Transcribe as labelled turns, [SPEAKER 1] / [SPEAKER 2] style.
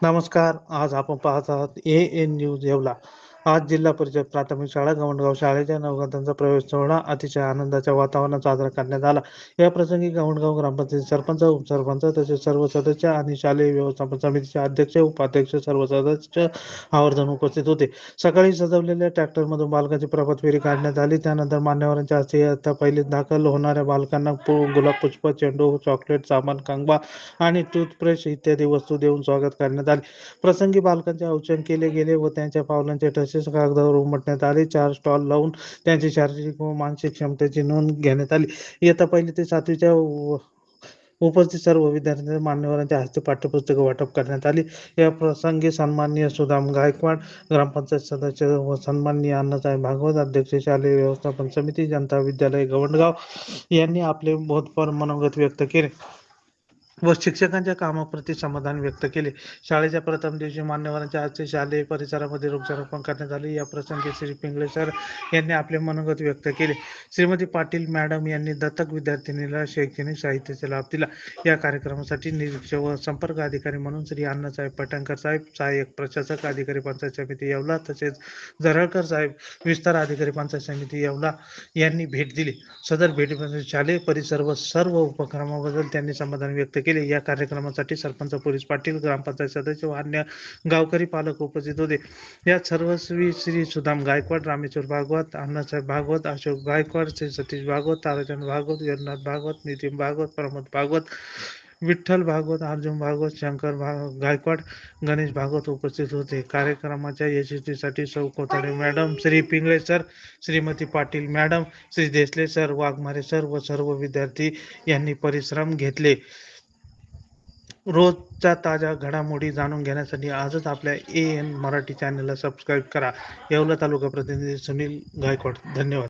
[SPEAKER 1] नमस्कार. आज आपण पाहत आहात एएन न्यूज येवला. आज जिल्हा परिषद प्राथमिक शाळा गवंडगाव शाळेच्या नवगतांचा प्रवेश सोहळा अतिशय आनंदाच्या वातावरणात साजरा करण्यात आला. या प्रसंगी गवंडगाव ग्रामपंचायत सरपंच, उपसरपंच तसेच सर्व सदस्य आणि शालेय व्यवस्थापन समितीचे अध्यक्ष, उपाध्यक्ष सर्व सदस्य आवर्जून उपस्थित होते. सकाळी सजवलेल्या ट्रॅक्टरमधून बालकांची प्रभात फेरी काढण्यात आली. त्यानंतर मान्यवरांच्या हस्ते इयत्ता पहिलीत दाखल होणाऱ्या बालकांना गुलाब पुष्प, चेंडू, चॉकलेट, सामान, कंगवा आणि टूथब्रश इत्यादी वस्तू देऊन स्वागत करण्यात आले. प्रसंगी बालकांचे औक्षण केले गेले व त्यांच्या पावलांचे ठसे कागदावर उमटण्यात आले. 4 स्टॉल लावून त्यांची शारीरिक व मानसिक क्षमतेची नोंद घेण्यात आली. इयत्ता 1ली ते 7वीच्या उपस्थित सर्व विद्यार्थ्यांना मान्यवरांच्या हस्ते पाठ्यपुस्तके वाटप करण्यात आली. या प्रसंगी सन्माननीय सुदाम गायकवाड, ग्रामपंचायत सदस्य व सन्माननीय अण्णासाहेब भागवत, अध्यक्ष शालेय व्यवस्थापन समिती, जनता विद्यालय गवंडगाव यांनी आपले बोधपर मनोगत व्यक्त केले व शिक्षकांच्या कामाप्रती समाधान व्यक्त केले. शाळेच्या प्रथम दिवशी मान्यवरांच्या हस्ते शालेय परिसरामध्ये वृक्षारोपण करण्यात आले. या प्रसंगी श्री पिंगळे सर यांनी आपले मनोगत व्यक्त केले. श्रीमती पाटील मॅडम यांनी दत्तक विद्यार्थिनीला शैक्षणिक साहित्याचा लाभ दिला. या कार्यक्रमासाठी निरीक्षक व संपर्क अधिकारी म्हणून श्री अण्णासाहेब पटणकर साहेब, सहाय्यक प्रशासक अधिकारी पंचायत समिती येवला तसेच जरळकर साहेब, विस्तार अधिकारी पंचायत समिती येवला यांनी भेट दिली. सदर भेटीमध्ये शालेय परिसर व सर्व उपक्रमाबद्दल त्यांनी समाधान व्यक्त केले. या कार्यक्रमासाठी सरपंच पोलीस पाटील, ग्रामपंचायत सदस्य व अन्य गावकरी पालक उपस्थित होते. यात सर्वस्वी श्री सुदाम गायकवाड, रामेश्वर भागवत, अण्णासाहेब भागवत, अशोक गायकवाड, श्री सतीश भागवत, ताराचंद भागवत, यदुनाथ भागवत, नितीन भागवत, प्रमोद भागवत, विठ्ठल भागवत, अर्जुन भागवत, शंकर गायकवाड, गणेश भागवत उपस्थित होते. कार्यक्रमाच्या यशस्वीसाठी सौ Kothade madam, Shri Pingale sir, Shrimati Patil madam, Shri Desle sir, Waghmare sir व सर्व विद्यार्थी यांनी परिश्रम घेतले. रोजच्या ताज्या घडामोडी जाणून घेण्यासाठी आजच आपल्या एएन मराठी चॅनलला सबस्क्राईब करा. येवला तालुका प्रतिनिधी सुनील गायकवाड. धन्यवाद.